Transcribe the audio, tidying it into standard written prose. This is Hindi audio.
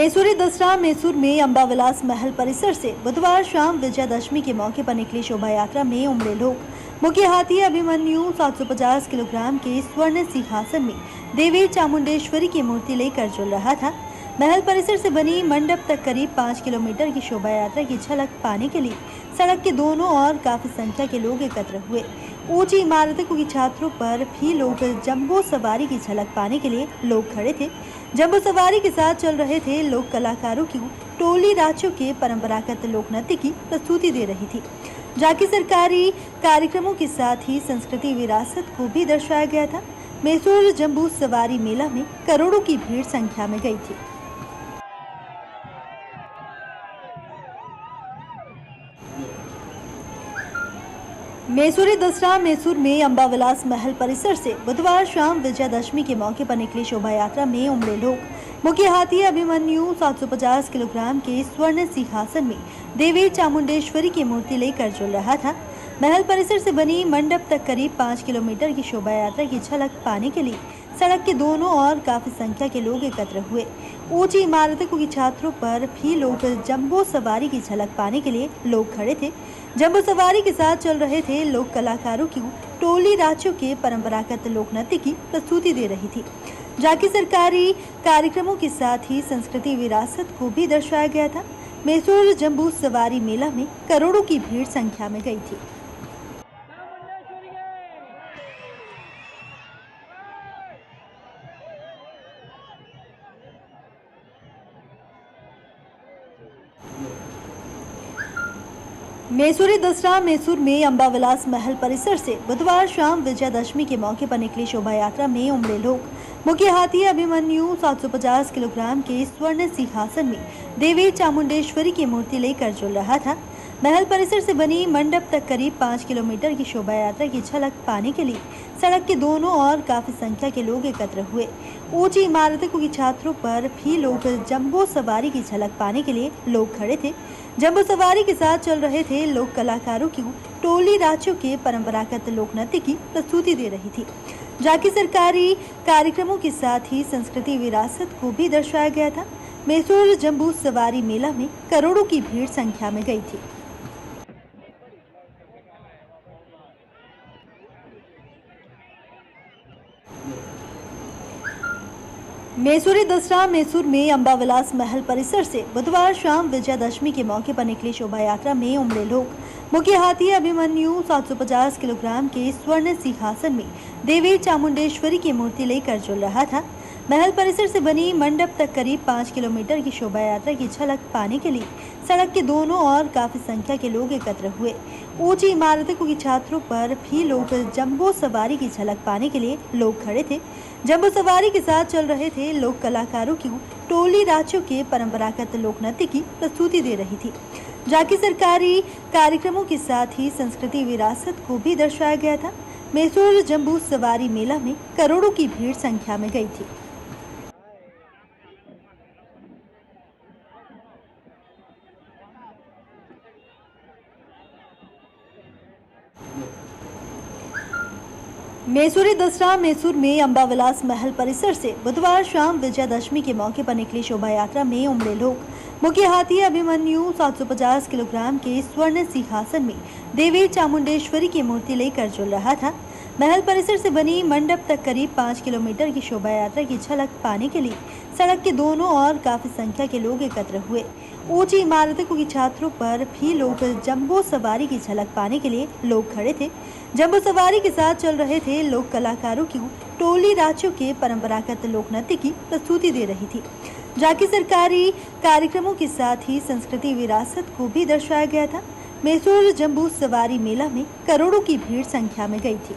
मैसूरी दसरा मैसूर में अंबाविलास महल परिसर से बुधवार शाम विजयादशमी के मौके पर निकली शोभा यात्रा में उमड़े लोग। मुख्य हाथी अभिमन्यु 750 किलोग्राम के स्वर्ण सिंहासन में देवी चामुंडेश्वरी की मूर्ति लेकर झूल रहा था। महल परिसर से बनी मंडप तक करीब 5 किलोमीटर की शोभा यात्रा की झलक पाने के लिए सड़क के दोनों ओर काफी संख्या के लोग एकत्र हुए। ऊंची इमारतों की छात्रों पर भी लोग जंबो सवारी की झलक पाने के लिए लोग खड़े थे। जंबू सवारी के साथ चल रहे थे लोक कलाकारों की टोली राज्यों के परंपरागत लोक नृत्य की प्रस्तुति दे रही थी, जबकि सरकारी कार्यक्रमों के साथ ही संस्कृति विरासत को भी दर्शाया गया था। मैसूर जंबू सवारी मेला में करोड़ों की भीड़ संख्या में गई थी। मैसूरी दसरा मैसूर में अंबाविलास महल परिसर से बुधवार शाम विजयादशमी के मौके पर निकली शोभा यात्रा में उमड़े लोग। मुख्य हाथी अभिमन्यु 750 किलोग्राम के स्वर्ण सिंहासन में देवी चामुंडेश्वरी की मूर्ति लेकर झूल रहा था। महल परिसर से बनी मंडप तक करीब 5 किलोमीटर की शोभा यात्रा की झलक पाने के लिए सड़क के दोनों ओर काफी संख्या के लोग एकत्र हुए। ऊंची इमारतों की छात्रों पर भी लोग जंबो सवारी की झलक पाने के लिए लोग खड़े थे। जंबू सवारी के साथ चल रहे थे लोक कलाकारों की टोली राज्यों के परंपरागत लोक नृत्य की प्रस्तुति दे रही थी, जबकि सरकारी कार्यक्रमों के साथ ही संस्कृति विरासत को भी दर्शाया गया था। मैसूर जंबू सवारी मेला में करोड़ों की भीड़ संख्या में गई थी। मैसूरी दसरा मैसूर में अंबाविलास महल परिसर से बुधवार शाम विजयादशमी के मौके पर निकली शोभा यात्रा में उमड़े लोग। मुख्य हाथी अभिमन्यु 750 किलोग्राम के स्वर्ण सिंहासन में देवी चामुंडेश्वरी की मूर्ति लेकर झूल रहा था। महल परिसर से बनी मंडप तक करीब 5 किलोमीटर की शोभा यात्रा की झलक पाने के लिए सड़क के दोनों ओर काफी संख्या के लोग एकत्र हुए। ऊंची इमारतों की छात्रों पर भी लोग जंबो सवारी की झलक पाने के लिए लोग खड़े थे। जंबू सवारी के साथ चल रहे थे लोक कलाकारों की टोली राज्यों के परंपरागत लोक नृत्य की प्रस्तुति दे रही थी, जबकि सरकारी कार्यक्रमों के साथ ही संस्कृति विरासत को भी दर्शाया गया था। मैसूर जंबू सवारी मेला में करोड़ों की भीड़ संख्या में गई थी। मैसूरी दसरा मैसूर में अंबाविलास महल परिसर से बुधवार शाम विजयादशमी के मौके पर निकली शोभा यात्रा में उमड़े लोग। मुख्य हाथी अभिमन्यु 750 किलोग्राम के स्वर्ण सिंहासन में देवी चामुंडेश्वरी की मूर्ति लेकर झूल रहा था। महल परिसर से बनी मंडप तक करीब 5 किलोमीटर की शोभा यात्रा की झलक पाने के लिए सड़क के दोनों ओर काफी संख्या के लोग एकत्र हुए। ऊंची इमारतों की छात्रों पर भी लोग जंबो सवारी की झलक पाने के लिए लोग खड़े थे। जंबू सवारी के साथ चल रहे थे लोक कलाकारों की टोली राज्यों के परंपरागत लोक नृत्य की प्रस्तुति दे रही थी, जबकि सरकारी कार्यक्रमों के साथ ही संस्कृति विरासत को भी दर्शाया गया था। मैसूर जंबू सवारी मेला में करोड़ों की भीड़ संख्या में गई थी। मैसूरी दसरा मैसूर में अंबाविलास महल परिसर से बुधवार शाम विजयादशमी के मौके पर निकली शोभा यात्रा में उमड़े लोग। मुख्य हाथी अभिमन्यु 750 किलोग्राम के स्वर्ण सिंहासन में देवी चामुंडेश्वरी की मूर्ति लेकर झूल रहा था। महल परिसर से बनी मंडप तक करीब 5 किलोमीटर की शोभा यात्रा की झलक पाने के लिए सड़क के दोनों ओर काफी संख्या के लोग एकत्र हुए। ऊंची इमारतों की छात्रों पर भी लोग जंबो सवारी की झलक पाने के लिए लोग खड़े थे। जंबू सवारी के साथ चल रहे थे लोक कलाकारों की टोली राज्यों के परंपरागत लोक नृत्य की प्रस्तुति दे रही थी, जबकि सरकारी कार्यक्रमों के साथ ही संस्कृति विरासत को भी दर्शाया गया था। मैसूर जंबू सवारी मेला में करोड़ों की भीड़ संख्या में गई थी।